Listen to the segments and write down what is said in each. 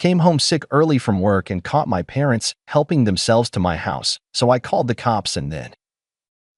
Came home sick early from work and caught my parents helping themselves to my house, so I called the cops and then.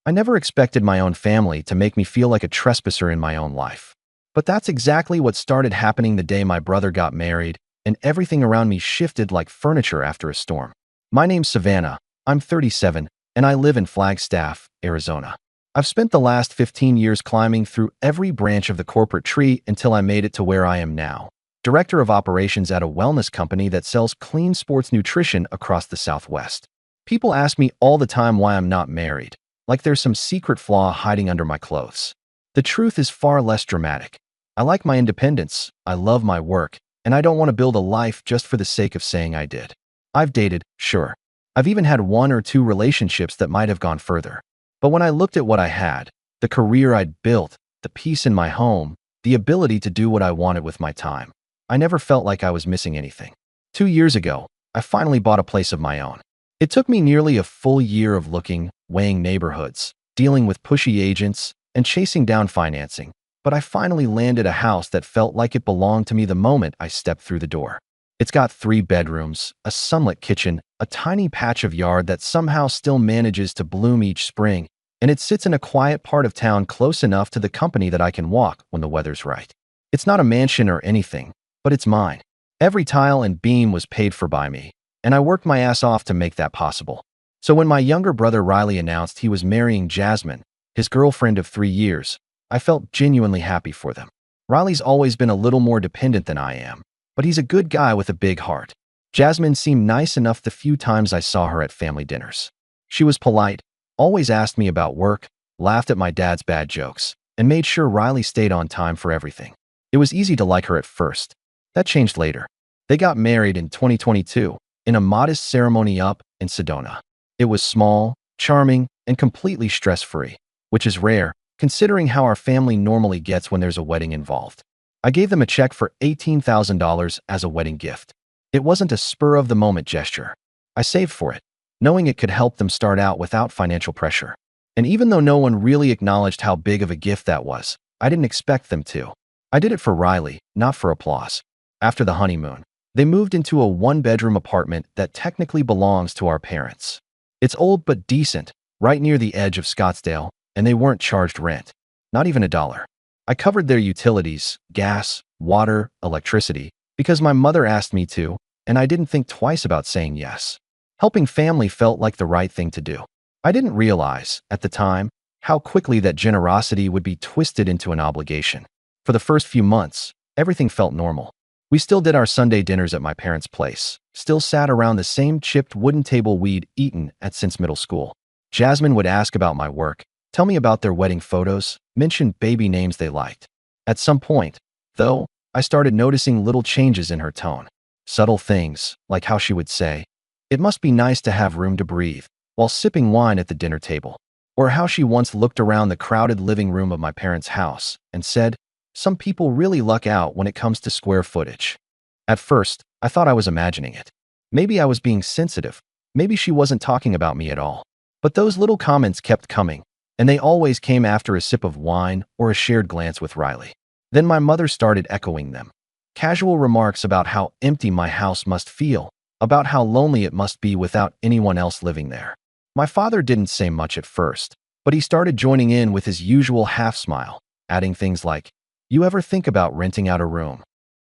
I never expected my own family to make me feel like a trespasser in my own life. But that's exactly what started happening the day my brother got married, and everything around me shifted like furniture after a storm. My name's Savannah, I'm 37, and I live in Flagstaff, Arizona. I've spent the last 15 years climbing through every branch of the corporate tree until I made it to where I am now, director of operations at a wellness company that sells clean sports nutrition across the Southwest. People ask me all the time why I'm not married, like there's some secret flaw hiding under my clothes. The truth is far less dramatic. I like my independence, I love my work, and I don't want to build a life just for the sake of saying I did. I've dated, sure. I've even had 1 or 2 relationships that might have gone further. But when I looked at what I had, the career I'd built, the peace in my home, the ability to do what I wanted with my time, I never felt like I was missing anything. 2 years ago, I finally bought a place of my own. It took me nearly a full year of looking, weighing neighborhoods, dealing with pushy agents, and chasing down financing, but I finally landed a house that felt like it belonged to me the moment I stepped through the door. It's got 3 bedrooms, a sunlit kitchen, a tiny patch of yard that somehow still manages to bloom each spring, and it sits in a quiet part of town close enough to the company that I can walk when the weather's right. It's not a mansion or anything, but it's mine. Every tile and beam was paid for by me, and I worked my ass off to make that possible. So when my younger brother Riley announced he was marrying Jasmine, his girlfriend of 3 years, I felt genuinely happy for them. Riley's always been a little more dependent than I am, but he's a good guy with a big heart. Jasmine seemed nice enough the few times I saw her at family dinners. She was polite, always asked me about work, laughed at my dad's bad jokes, and made sure Riley stayed on time for everything. It was easy to like her at first. That changed later. They got married in 2022 in a modest ceremony up in Sedona. It was small, charming, and completely stress-free, which is rare, considering how our family normally gets when there's a wedding involved. I gave them a check for $18,000 as a wedding gift. It wasn't a spur-of-the-moment gesture. I saved for it, knowing it could help them start out without financial pressure. And even though no one really acknowledged how big of a gift that was, I didn't expect them to. I did it for Riley, not for applause. After the honeymoon, they moved into a 1-bedroom apartment that technically belongs to our parents. It's old but decent, right near the edge of Scottsdale, and they weren't charged rent. Not even $1. I covered their utilities, gas, water, electricity, because my mother asked me to, and I didn't think twice about saying yes. Helping family felt like the right thing to do. I didn't realize, at the time, how quickly that generosity would be twisted into an obligation. For the first few months, everything felt normal. We still did our Sunday dinners at my parents' place, still sat around the same chipped wooden table we'd eaten at since middle school. Jasmine would ask about my work, tell me about their wedding photos, mention baby names they liked. At some point, though, I started noticing little changes in her tone. Subtle things, like how she would say, "It must be nice to have room to breathe," while sipping wine at the dinner table. Or how she once looked around the crowded living room of my parents' house and said, "Some people really luck out when it comes to square footage." At first, I thought I was imagining it. Maybe I was being sensitive. Maybe she wasn't talking about me at all. But those little comments kept coming, and they always came after a sip of wine or a shared glance with Riley. Then my mother started echoing them. Casual remarks about how empty my house must feel, about how lonely it must be without anyone else living there. My father didn't say much at first, but he started joining in with his usual half-smile, adding things like, "You ever think about renting out a room?"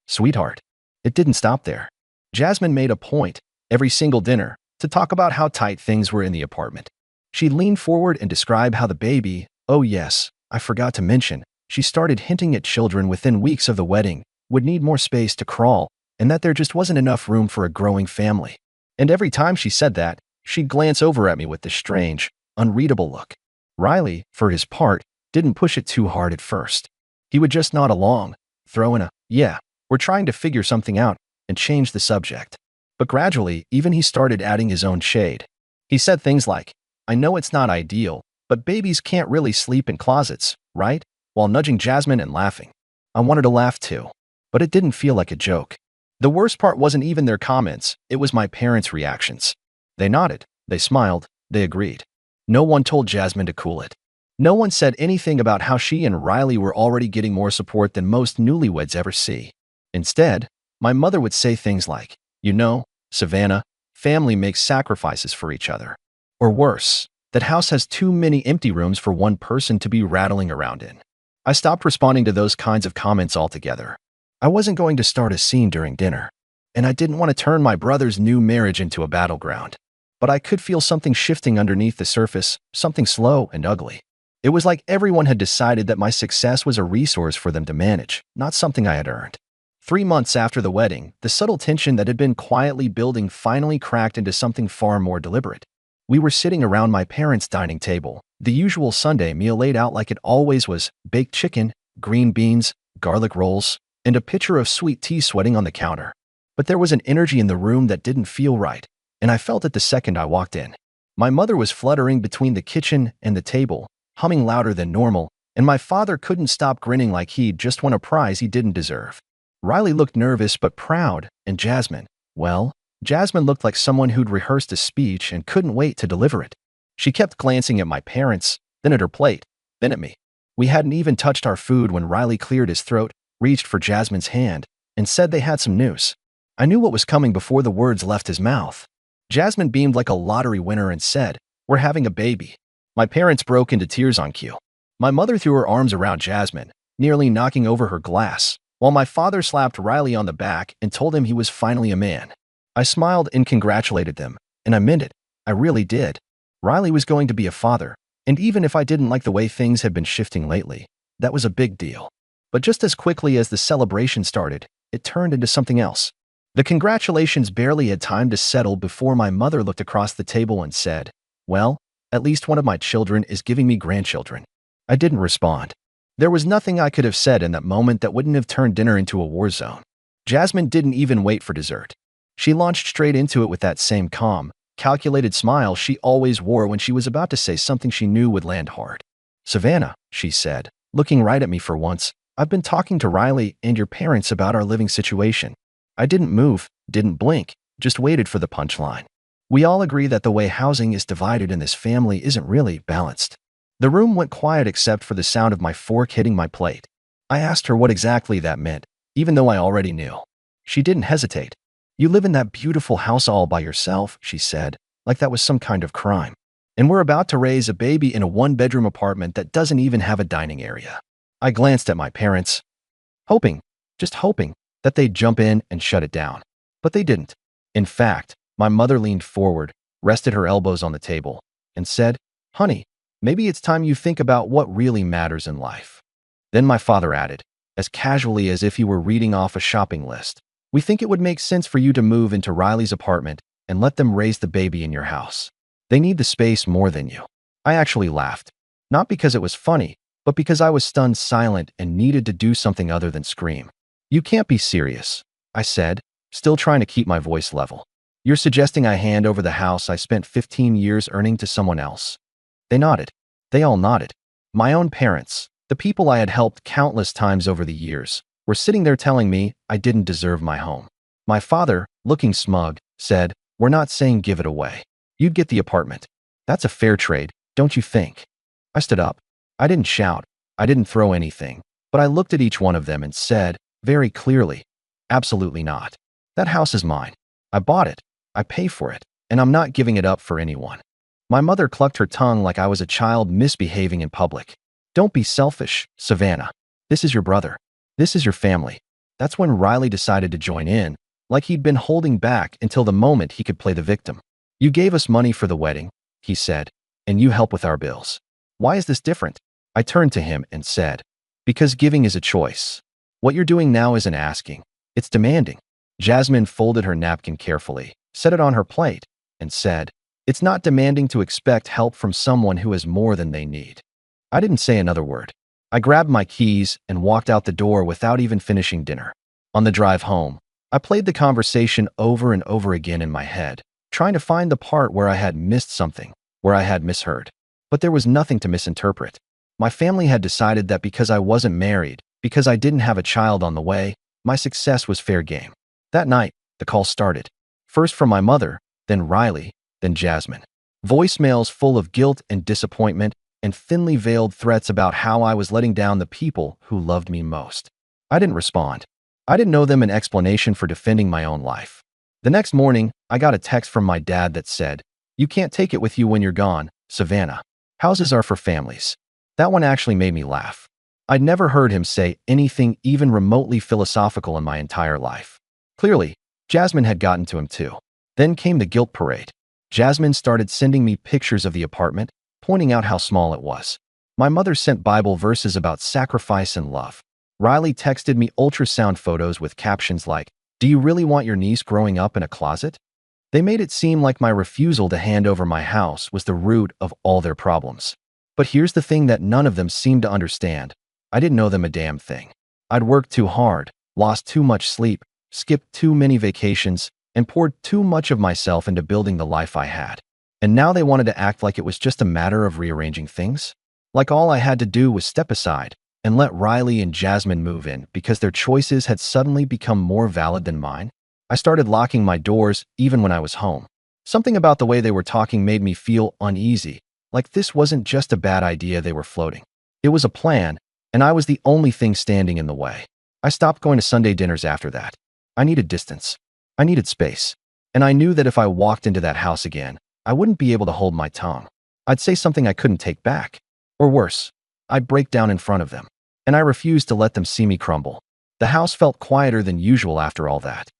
Sweetheart. It didn't stop there. Jasmine made a point, every single dinner, to talk about how tight things were in the apartment. She'd lean forward and describe how the baby, oh yes, I forgot to mention, she started hinting at children within weeks of the wedding, would need more space to crawl, and that there just wasn't enough room for a growing family. And every time she said that, she'd glance over at me with this strange, unreadable look. Riley, for his part, didn't push it too hard at first. He would just nod along, throw in a, "Yeah, we're trying to figure something out," and change the subject. But gradually, even he started adding his own shade. He said things like, "I know it's not ideal, but babies can't really sleep in closets, right?" while nudging Jasmine and laughing. I wanted to laugh too, but it didn't feel like a joke. The worst part wasn't even their comments, it was my parents' reactions. They nodded, they smiled, they agreed. No one told Jasmine to cool it. No one said anything about how she and Riley were already getting more support than most newlyweds ever see. Instead, my mother would say things like, You know, Savannah, family makes sacrifices for each other. Or worse, that house has too many empty rooms for one person to be rattling around in. I stopped responding to those kinds of comments altogether. I wasn't going to start a scene during dinner, and I didn't want to turn my brother's new marriage into a battleground. But I could feel something shifting underneath the surface, something slow and ugly. It was like everyone had decided that my success was a resource for them to manage, not something I had earned. 3 months after the wedding, the subtle tension that had been quietly building finally cracked into something far more deliberate. We were sitting around my parents' dining table, the usual Sunday meal laid out like it always was: baked chicken, green beans, garlic rolls, and a pitcher of sweet tea sweating on the counter. But there was an energy in the room that didn't feel right, and I felt it the second I walked in. My mother was fluttering between the kitchen and the table, humming louder than normal, and my father couldn't stop grinning like he'd just won a prize he didn't deserve. Riley looked nervous but proud, and Jasmine looked like someone who'd rehearsed a speech and couldn't wait to deliver it. She kept glancing at my parents, then at her plate, then at me. We hadn't even touched our food when Riley cleared his throat, reached for Jasmine's hand, and said they had some news. I knew what was coming before the words left his mouth. Jasmine beamed like a lottery winner and said, "We're having a baby." My parents broke into tears on cue. My mother threw her arms around Jasmine, nearly knocking over her glass, while my father slapped Riley on the back and told him he was finally a man. I smiled and congratulated them, and I meant it. I really did. Riley was going to be a father, and even if I didn't like the way things had been shifting lately, that was a big deal. But just as quickly as the celebration started, it turned into something else. The congratulations barely had time to settle before my mother looked across the table and said, "Well, at least one of my children is giving me grandchildren." I didn't respond. There was nothing I could have said in that moment that wouldn't have turned dinner into a war zone. Jasmine didn't even wait for dessert. She launched straight into it with that same calm, calculated smile she always wore when she was about to say something she knew would land hard. "Savannah," she said, looking right at me for once, "I've been talking to Riley and your parents about our living situation." I didn't move, didn't blink, just waited for the punchline. We all agree that the way housing is divided in this family isn't really balanced. The room went quiet except for the sound of my fork hitting my plate. I asked her what exactly that meant, even though I already knew. She didn't hesitate. "You live in that beautiful house all by yourself," she said, like that was some kind of crime. "And we're about to raise a baby in a one-bedroom apartment that doesn't even have a dining area." I glanced at my parents, just hoping, that they'd jump in and shut it down. But they didn't. In fact, my mother leaned forward, rested her elbows on the table, and said, "Honey, maybe it's time you think about what really matters in life." Then my father added, as casually as if he were reading off a shopping list, "We think it would make sense for you to move into Riley's apartment and let them raise the baby in your house. They need the space more than you." I actually laughed, not because it was funny, but because I was stunned silent and needed to do something other than scream. "You can't be serious," I said, still trying to keep my voice level. "You're suggesting I hand over the house I spent 15 years earning to someone else?" They nodded. They all nodded. My own parents, the people I had helped countless times over the years, were sitting there telling me I didn't deserve my home. My father, looking smug, said, "We're not saying give it away. You'd get the apartment. That's a fair trade, don't you think?" I stood up. I didn't shout. I didn't throw anything. But I looked at each one of them and said, very clearly, "Absolutely not. That house is mine. I bought it. I pay for it. And I'm not giving it up for anyone." My mother clucked her tongue like I was a child misbehaving in public. "Don't be selfish, Savannah. This is your brother. This is your family." That's when Riley decided to join in, like he'd been holding back until the moment he could play the victim. "You gave us money for the wedding," he said, "and you help with our bills. Why is this different?" I turned to him and said, "Because giving is a choice. What you're doing now isn't asking. It's demanding." Jasmine folded her napkin carefully, set it on her plate, and said, "It's not demanding to expect help from someone who has more than they need." I didn't say another word. I grabbed my keys and walked out the door without even finishing dinner. On the drive home, I played the conversation over and over again in my head, trying to find the part where I had missed something, where I had misheard. But there was nothing to misinterpret. My family had decided that because I wasn't married, because I didn't have a child on the way, my success was fair game. That night, the call started. First from my mother, then Riley, then Jasmine. Voicemails full of guilt and disappointment, and thinly veiled threats about how I was letting down the people who loved me most. I didn't respond. I didn't owe them an explanation for defending my own life. The next morning, I got a text from my dad that said, "You can't take it with you when you're gone, Savannah. Houses are for families." That one actually made me laugh. I'd never heard him say anything even remotely philosophical in my entire life. Clearly, Jasmine had gotten to him too. Then came the guilt parade. Jasmine started sending me pictures of the apartment, pointing out how small it was. My mother sent Bible verses about sacrifice and love. Riley texted me ultrasound photos with captions like, "Do you really want your niece growing up in a closet?" They made it seem like my refusal to hand over my house was the root of all their problems. But here's the thing that none of them seemed to understand. I didn't know them a damn thing. I'd worked too hard, lost too much sleep, skipped too many vacations, and poured too much of myself into building the life I had. And now they wanted to act like it was just a matter of rearranging things? Like all I had to do was step aside and let Riley and Jasmine move in because their choices had suddenly become more valid than mine? I started locking my doors even when I was home. Something about the way they were talking made me feel uneasy, like this wasn't just a bad idea they were floating. It was a plan, and I was the only thing standing in the way. I stopped going to Sunday dinners after that. I needed distance. I needed space. And I knew that if I walked into that house again, I wouldn't be able to hold my tongue. I'd say something I couldn't take back. Or worse, I'd break down in front of them. And I refused to let them see me crumble. The house felt quieter than usual after all that.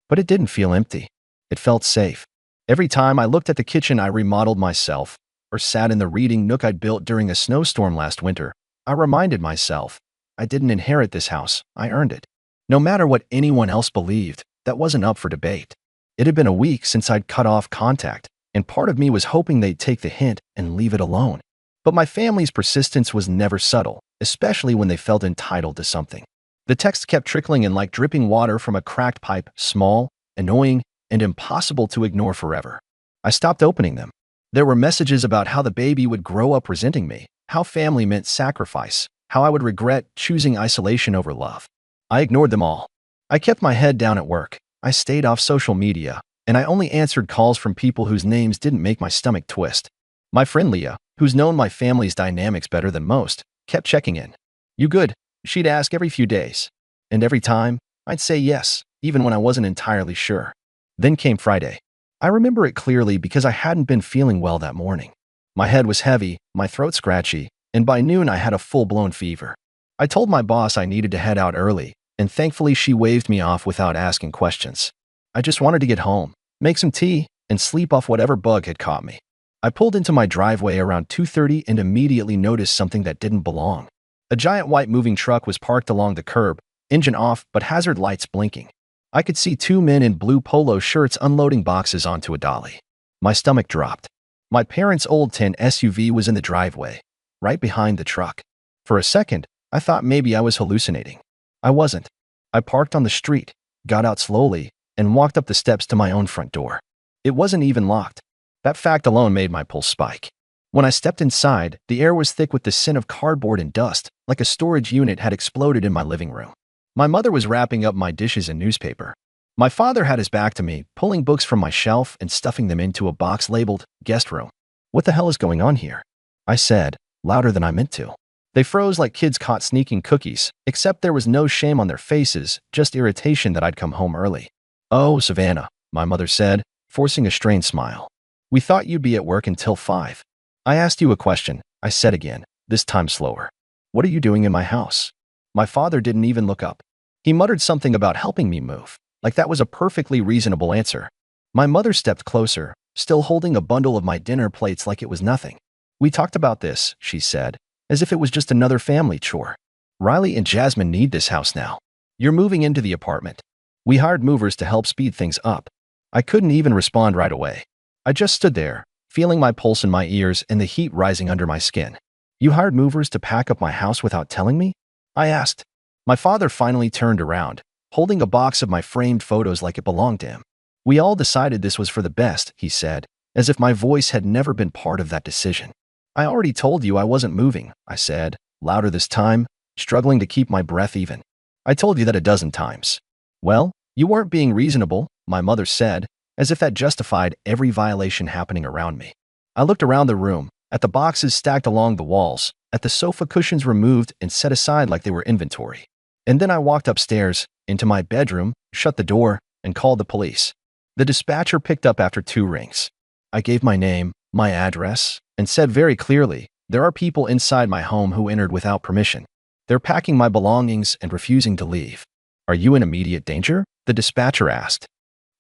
But it didn't feel empty. It felt safe. Every time I looked at the kitchen I remodeled myself, or sat in the reading nook I'd built during a snowstorm last winter, I reminded myself, I didn't inherit this house, I earned it. No matter what anyone else believed, that wasn't up for debate. It had been a week since I'd cut off contact, and part of me was hoping they'd take the hint and leave it alone. But my family's persistence was never subtle, especially when they felt entitled to something. The text kept trickling in like dripping water from a cracked pipe, small, annoying, and impossible to ignore forever. I stopped opening them. There were messages about how the baby would grow up resenting me, how family meant sacrifice, how I would regret choosing isolation over love. I ignored them all. I kept my head down at work. I stayed off social media, and I only answered calls from people whose names didn't make my stomach twist. My friend Leah, who's known my family's dynamics better than most, kept checking in. "You good?" she'd ask every few days. And every time, I'd say yes, even when I wasn't entirely sure. Then came Friday. I remember it clearly because I hadn't been feeling well that morning. My head was heavy, my throat scratchy, and by noon I had a full-blown fever. I told my boss I needed to head out early, and thankfully she waved me off without asking questions. I just wanted to get home, make some tea, and sleep off whatever bug had caught me. I pulled into my driveway around 2:30 and immediately noticed something that didn't belong. A giant white moving truck was parked along the curb, engine off but hazard lights blinking. I could see two men in blue polo shirts unloading boxes onto a dolly. My stomach dropped. My parents' old tin SUV was in the driveway, right behind the truck. For a second, I thought maybe I was hallucinating. I wasn't. I parked on the street, got out slowly, and walked up the steps to my own front door. It wasn't even locked. That fact alone made my pulse spike. When I stepped inside, the air was thick with the scent of cardboard and dust, like a storage unit had exploded in my living room. My mother was wrapping up my dishes in newspaper. My father had his back to me, pulling books from my shelf and stuffing them into a box labeled guest room. "What the hell is going on here?" I said, louder than I meant to. They froze like kids caught sneaking cookies, except there was no shame on their faces, just irritation that I'd come home early. "Oh, Savannah," my mother said, forcing a strained smile. "We thought you'd be at work until 5. I asked you a question," I said again, this time slower. "What are you doing in my house?" My father didn't even look up. He muttered something about helping me move, like that was a perfectly reasonable answer. My mother stepped closer, still holding a bundle of my dinner plates like it was nothing. "We talked about this," she said, as if it was just another family chore. "Riley and Jasmine need this house now. You're moving into the apartment. We hired movers to help speed things up." I couldn't even respond right away. I just stood there, feeling my pulse in my ears and the heat rising under my skin. "You hired movers to pack up my house without telling me?" I asked. My father finally turned around, holding a box of my framed photos like it belonged to him. "We all decided this was for the best," he said, as if my voice had never been part of that decision. "I already told you I wasn't moving," I said, louder this time, struggling to keep my breath even. "I told you that a dozen times." "Well, you weren't being reasonable," my mother said, as if that justified every violation happening around me. I looked around the room, at the boxes stacked along the walls, at the sofa cushions removed and set aside like they were inventory. And then I walked upstairs, into my bedroom, shut the door, and called the police. The dispatcher picked up after 2 rings. I gave my name, my address, and said very clearly, there are people inside my home who entered without permission. They're packing my belongings and refusing to leave. Are you in immediate danger? The dispatcher asked.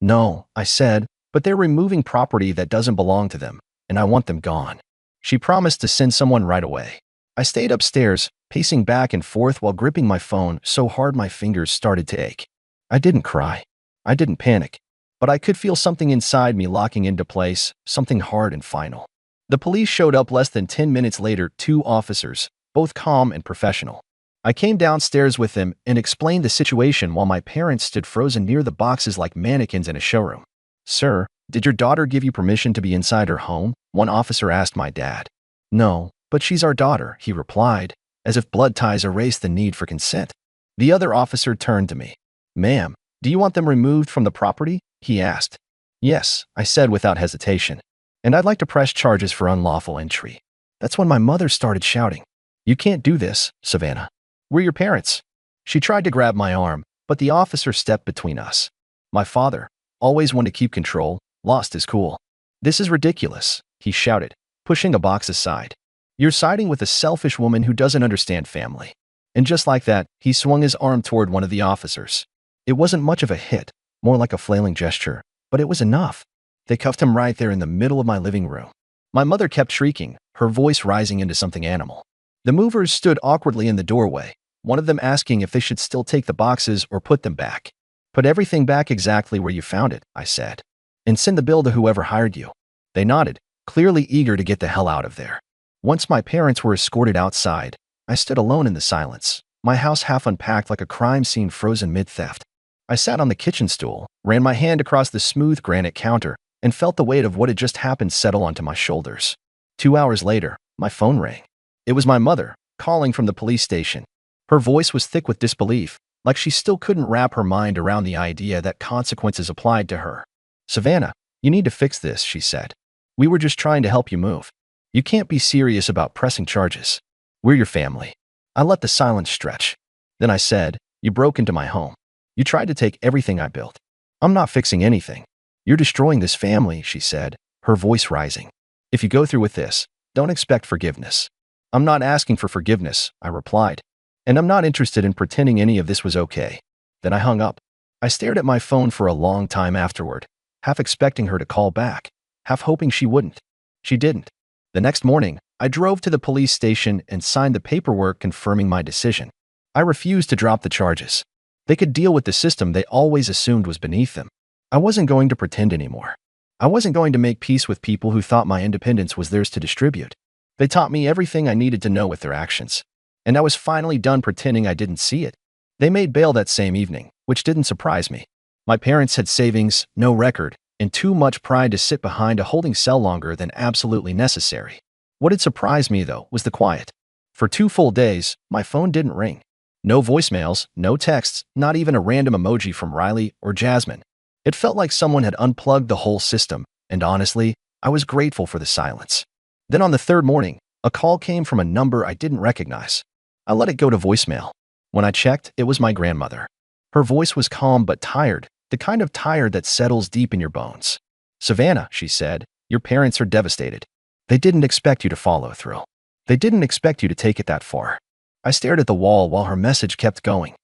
No, I said, but they're removing property that doesn't belong to them, and I want them gone. She promised to send someone right away. I stayed upstairs, pacing back and forth while gripping my phone so hard my fingers started to ache. I didn't cry. I didn't panic. But I could feel something inside me locking into place, something hard and final. The police showed up less than 10 minutes later, 2 officers, both calm and professional. I came downstairs with them and explained the situation while my parents stood frozen near the boxes like mannequins in a showroom. Sir, did your daughter give you permission to be inside her home? One officer asked my dad. No, but she's our daughter, he replied, as if blood ties erased the need for consent. The other officer turned to me. Ma'am, do you want them removed from the property? He asked. Yes, I said without hesitation. And I'd like to press charges for unlawful entry. That's when my mother started shouting. You can't do this, Savannah. We're your parents. She tried to grab my arm, but the officer stepped between us. My father, always one to keep control, lost his cool. This is ridiculous, he shouted, pushing a box aside. You're siding with a selfish woman who doesn't understand family. And just like that, he swung his arm toward one of the officers. It wasn't much of a hit, more like a flailing gesture, but it was enough. They cuffed him right there in the middle of my living room. My mother kept shrieking, her voice rising into something animal. The movers stood awkwardly in the doorway, one of them asking if they should still take the boxes or put them back. Put everything back exactly where you found it, I said. And send the bill to whoever hired you. They nodded, clearly eager to get the hell out of there. Once my parents were escorted outside, I stood alone in the silence, my house half unpacked like a crime scene frozen mid-theft. I sat on the kitchen stool, ran my hand across the smooth granite counter, and felt the weight of what had just happened settle onto my shoulders. 2 hours later, my phone rang. It was my mother, calling from the police station. Her voice was thick with disbelief, like she still couldn't wrap her mind around the idea that consequences applied to her. Savannah, you need to fix this, she said. We were just trying to help you move. You can't be serious about pressing charges. We're your family. I let the silence stretch. Then I said, you broke into my home. You tried to take everything I built. I'm not fixing anything. You're destroying this family, she said, her voice rising. If you go through with this, don't expect forgiveness. I'm not asking for forgiveness, I replied. And I'm not interested in pretending any of this was okay. Then I hung up. I stared at my phone for a long time afterward, half expecting her to call back, half hoping she wouldn't. She didn't. The next morning, I drove to the police station and signed the paperwork confirming my decision. I refused to drop the charges. They could deal with the system they always assumed was beneath them. I wasn't going to pretend anymore. I wasn't going to make peace with people who thought my independence was theirs to distribute. They taught me everything I needed to know with their actions. And I was finally done pretending I didn't see it. They made bail that same evening, which didn't surprise me. My parents had savings, no record, and too much pride to sit behind a holding cell longer than absolutely necessary. What had surprised me, though, was the quiet. For 2 full days, my phone didn't ring. No voicemails, no texts, not even a random emoji from Riley or Jasmine. It felt like someone had unplugged the whole system, and honestly, I was grateful for the silence. Then on the 3rd morning, a call came from a number I didn't recognize. I let it go to voicemail. When I checked, it was my grandmother. Her voice was calm but tired, the kind of tired that settles deep in your bones. Savannah, she said, your parents are devastated. They didn't expect you to follow through. They didn't expect you to take it that far. I stared at the wall while her message kept going.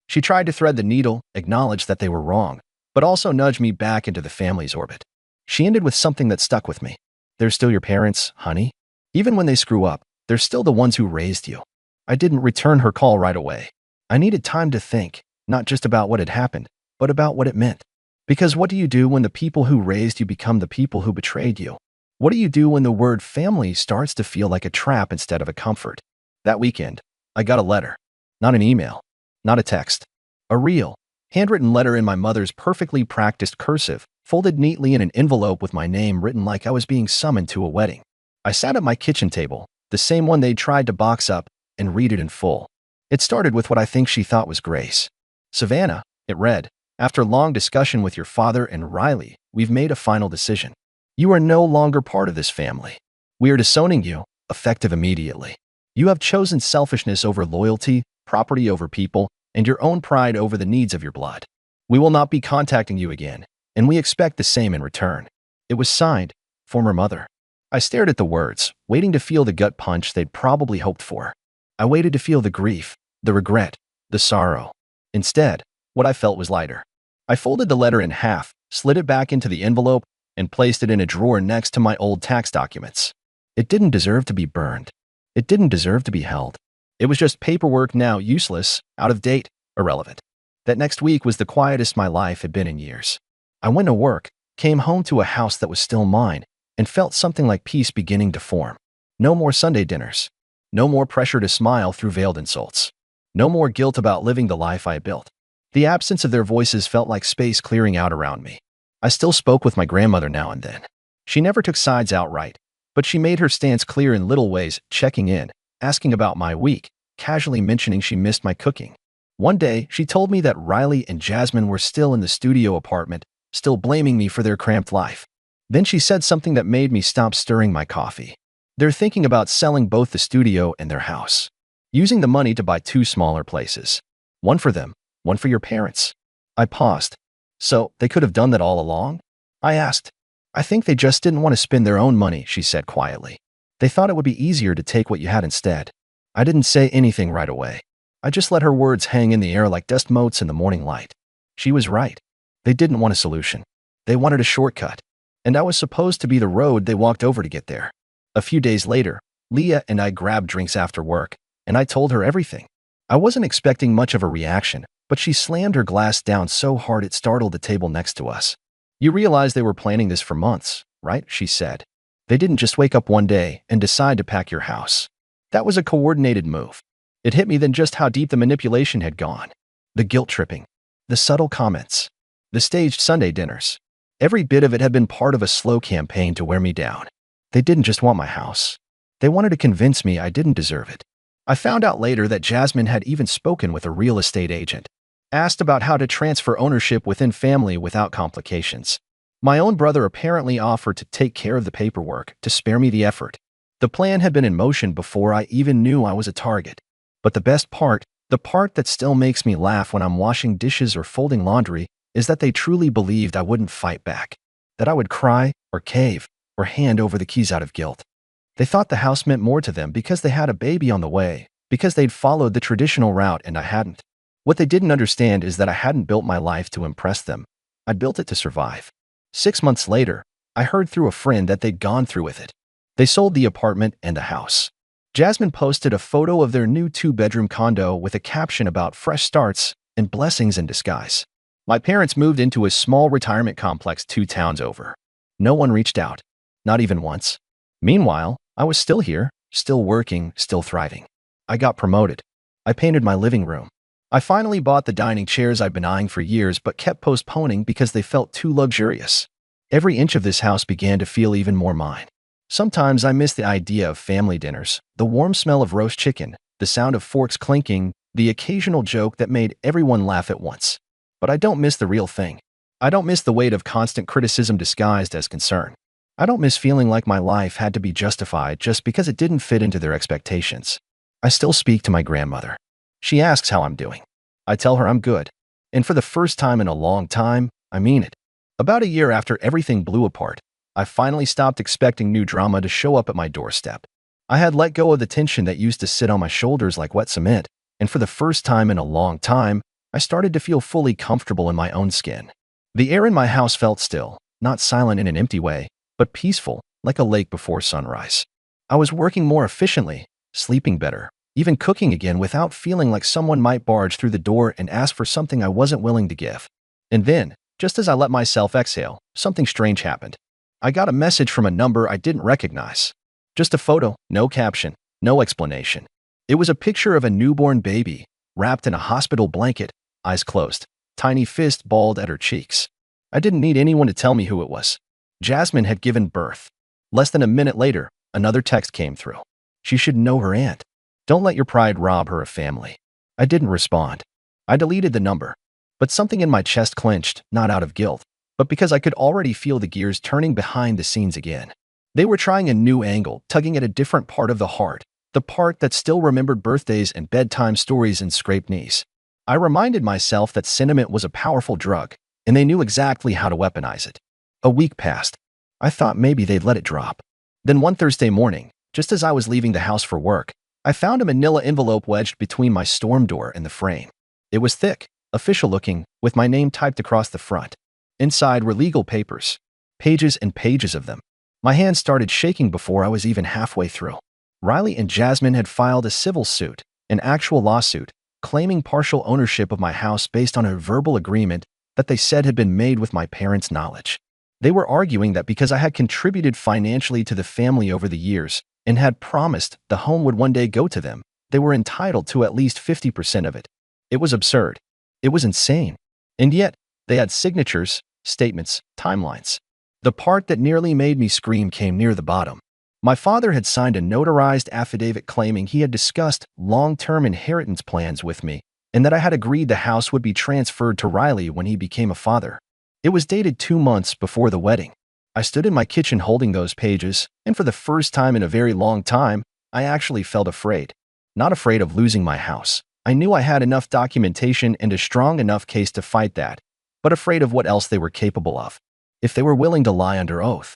She tried to thread the needle, acknowledge that they were wrong, but also nudge me back into the family's orbit. She ended with something that stuck with me. They're still your parents, honey. Even when they screw up, they're still the ones who raised you. I didn't return her call right away. I needed time to think, not just about what had happened, but about what it meant. Because what do you do when the people who raised you become the people who betrayed you? What do you do when the word family starts to feel like a trap instead of a comfort? That weekend, I got a letter. Not an email, not a text. A real, handwritten letter in my mother's perfectly practiced cursive, folded neatly in an envelope with my name written like I was being summoned to a wedding. I sat at my kitchen table, the same one they'd tried to box up, and read it in full. It started with what I think she thought was grace. Savannah, it read, after long discussion with your father and Riley, we've made a final decision. You are no longer part of this family. We are disowning you, effective immediately. You have chosen selfishness over loyalty, property over people, and your own pride over the needs of your blood. We will not be contacting you again, and we expect the same in return. It was signed, former mother. I stared at the words, waiting to feel the gut punch they'd probably hoped for. I waited to feel the grief, the regret, the sorrow. Instead, what I felt was lighter. I folded the letter in half, slid it back into the envelope, and placed it in a drawer next to my old tax documents. It didn't deserve to be burned. It didn't deserve to be held. It was just paperwork now useless, out of date, irrelevant. That next week was the quietest my life had been in years. I went to work, came home to a house that was still mine, and felt something like peace beginning to form. No more Sunday dinners. No more pressure to smile through veiled insults. No more guilt about living the life I had built. The absence of their voices felt like space clearing out around me. I still spoke with my grandmother now and then. She never took sides outright, but she made her stance clear in little ways, checking in, asking about my week, casually mentioning she missed my cooking. One day, she told me that Riley and Jasmine were still in the studio apartment, still blaming me for their cramped life. Then she said something that made me stop stirring my coffee. They're thinking about selling both the studio and their house, using the money to buy 2 smaller places. One for them, one for your parents. I paused. So, they could have done that all along? I asked. I think they just didn't want to spend their own money, she said quietly. They thought it would be easier to take what you had instead. I didn't say anything right away. I just let her words hang in the air like dust motes in the morning light. She was right. They didn't want a solution. They wanted a shortcut. And I was supposed to be the road they walked over to get there. A few days later, Leah and I grabbed drinks after work, and I told her everything. I wasn't expecting much of a reaction, but she slammed her glass down so hard it startled the table next to us. You realize they were planning this for months, right? She said. They didn't just wake up one day and decide to pack your house. That was a coordinated move. It hit me then just how deep the manipulation had gone. The guilt tripping, the subtle comments, the staged Sunday dinners. Every bit of it had been part of a slow campaign to wear me down. They didn't just want my house. They wanted to convince me I didn't deserve it. I found out later that Jasmine had even spoken with a real estate agent, asked about how to transfer ownership within family without complications. My own brother apparently offered to take care of the paperwork to spare me the effort. The plan had been in motion before I even knew I was a target. But the best part, the part that still makes me laugh when I'm washing dishes or folding laundry, is that they truly believed I wouldn't fight back, that I would cry or cave or hand over the keys out of guilt. They thought the house meant more to them because they had a baby on the way, because they'd followed the traditional route and I hadn't. What they didn't understand is that I hadn't built my life to impress them. I'd built it to survive. 6 months later, I heard through a friend that they'd gone through with it. They sold the apartment and the house. Jasmine posted a photo of their new 2-bedroom condo with a caption about fresh starts and blessings in disguise. My parents moved into a small retirement complex 2 towns over. No one reached out, not even once. Meanwhile, I was still here, still working, still thriving. I got promoted. I painted my living room. I finally bought the dining chairs I'd been eyeing for years but kept postponing because they felt too luxurious. Every inch of this house began to feel even more mine. Sometimes I miss the idea of family dinners, the warm smell of roast chicken, the sound of forks clinking, the occasional joke that made everyone laugh at once. But I don't miss the real thing. I don't miss the weight of constant criticism disguised as concern. I don't miss feeling like my life had to be justified just because it didn't fit into their expectations. I still speak to my grandmother. She asks how I'm doing. I tell her I'm good. And for the first time in a long time, I mean it. About a year after everything blew apart, I finally stopped expecting new drama to show up at my doorstep. I had let go of the tension that used to sit on my shoulders like wet cement, and for the first time in a long time, I started to feel fully comfortable in my own skin. The air in my house felt still, not silent in an empty way, but peaceful, like a lake before sunrise. I was working more efficiently, sleeping better, even cooking again without feeling like someone might barge through the door and ask for something I wasn't willing to give. And then, just as I let myself exhale, something strange happened. I got a message from a number I didn't recognize. Just a photo, no caption, no explanation. It was a picture of a newborn baby, wrapped in a hospital blanket, eyes closed, tiny fist balled at her cheeks. I didn't need anyone to tell me who it was. Jasmine had given birth. Less than a minute later, another text came through. She should know her aunt. Don't let your pride rob her of family. I didn't respond. I deleted the number. But something in my chest clenched, not out of guilt, but because I could already feel the gears turning behind the scenes again. They were trying a new angle, tugging at a different part of the heart, the part that still remembered birthdays and bedtime stories and scraped knees. I reminded myself that sentiment was a powerful drug, and they knew exactly how to weaponize it. A week passed. I thought maybe they'd let it drop. Then one Thursday morning, just as I was leaving the house for work, I found a manila envelope wedged between my storm door and the frame. It was thick, official-looking, with my name typed across the front. Inside were legal papers, pages and pages of them. My hands started shaking before I was even halfway through. Riley and Jasmine had filed a civil suit, an actual lawsuit, claiming partial ownership of my house based on a verbal agreement that they said had been made with my parents' knowledge. They were arguing that because I had contributed financially to the family over the years and had promised the home would one day go to them, they were entitled to at least 50% of it. It was absurd. It was insane. And yet, they had signatures, statements, timelines. The part that nearly made me scream came near the bottom. My father had signed a notarized affidavit claiming he had discussed long-term inheritance plans with me and that I had agreed the house would be transferred to Riley when he became a father. It was dated 2 months before the wedding. I stood in my kitchen holding those pages, and for the first time in a very long time, I actually felt afraid. Not afraid of losing my house. I knew I had enough documentation and a strong enough case to fight that, but afraid of what else they were capable of. If they were willing to lie under oath.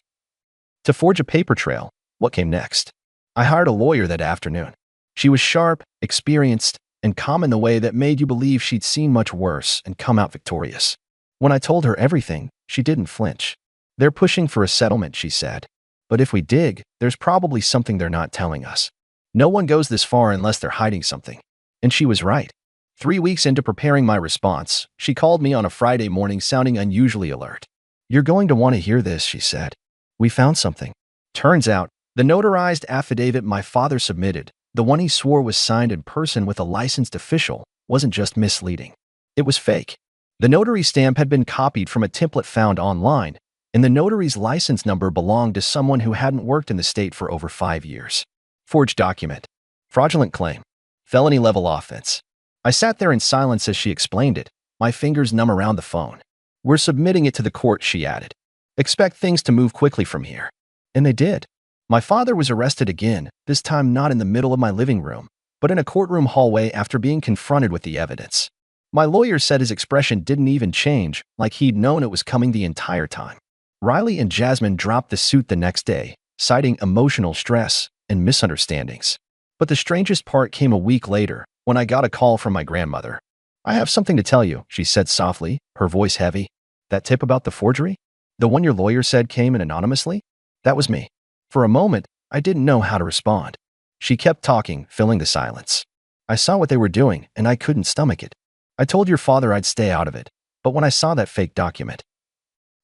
To forge a paper trail, what came next? I hired a lawyer that afternoon. She was sharp, experienced, and calm in the way that made you believe she'd seen much worse and come out victorious. When I told her everything, she didn't flinch. They're pushing for a settlement, she said. But if we dig, there's probably something they're not telling us. No one goes this far unless they're hiding something. And she was right. 3 weeks into preparing my response, she called me on a Friday morning sounding unusually alert. "You're going to want to hear this," she said. "We found something." Turns out, the notarized affidavit my father submitted, the one he swore was signed in person with a licensed official, wasn't just misleading. It was fake. The notary stamp had been copied from a template found online, and the notary's license number belonged to someone who hadn't worked in the state for over 5 years. Forged document. Fraudulent claim. Felony-level offense. I sat there in silence as she explained it, my fingers numb around the phone. "We're submitting it to the court," she added. "Expect things to move quickly from here." And they did. My father was arrested again, this time not in the middle of my living room, but in a courtroom hallway after being confronted with the evidence. My lawyer said his expression didn't even change, like he'd known it was coming the entire time. Riley and Jasmine dropped the suit the next day, citing emotional stress and misunderstandings. But the strangest part came a week later, when I got a call from my grandmother. "I have something to tell you," she said softly, her voice heavy. "That tip about the forgery? The one your lawyer said came in anonymously? That was me." For a moment, I didn't know how to respond. She kept talking, filling the silence. "I saw what they were doing, and I couldn't stomach it. I told your father I'd stay out of it, but when I saw that fake document,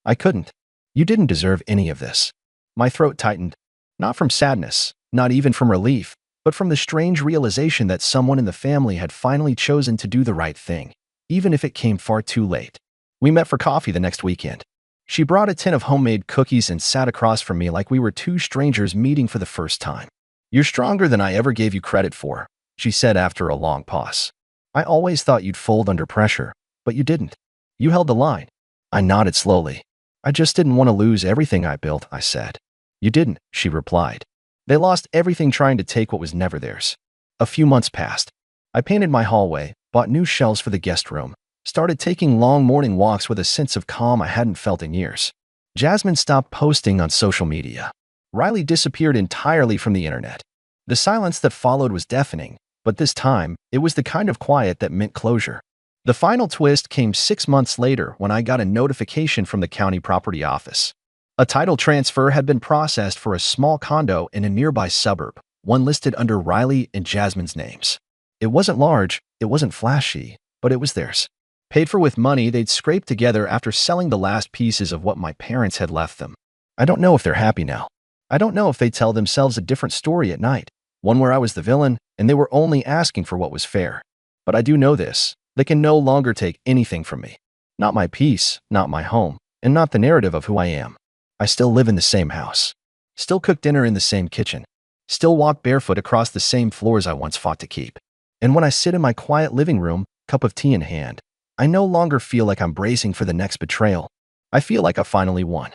I couldn't. You didn't deserve any of this." My throat tightened, not from sadness, not even from relief, but from the strange realization that someone in the family had finally chosen to do the right thing, even if it came far too late. We met for coffee the next weekend. She brought a tin of homemade cookies and sat across from me like we were two strangers meeting for the first time. "You're stronger than I ever gave you credit for," she said after a long pause. "I always thought you'd fold under pressure, but you didn't. You held the line." I nodded slowly. "I just didn't want to lose everything I built," I said. "You didn't," she replied. "They lost everything trying to take what was never theirs." A few months passed. I painted my hallway, bought new shelves for the guest room, started taking long morning walks with a sense of calm I hadn't felt in years. Jasmine stopped posting on social media. Riley disappeared entirely from the internet. The silence that followed was deafening, but this time, it was the kind of quiet that meant closure. The final twist came 6 months later when I got a notification from the county property office. A title transfer had been processed for a small condo in a nearby suburb, one listed under Riley and Jasmine's names. It wasn't large, it wasn't flashy, but it was theirs. Paid for with money they'd scraped together after selling the last pieces of what my parents had left them. I don't know if they're happy now. I don't know if they tell themselves a different story at night, one where I was the villain and they were only asking for what was fair. But I do know this, they can no longer take anything from me. Not my peace, not my home, and not the narrative of who I am. I still live in the same house. Still cook dinner in the same kitchen. Still walk barefoot across the same floors I once fought to keep. And when I sit in my quiet living room, cup of tea in hand, I no longer feel like I'm bracing for the next betrayal. I feel like I finally won.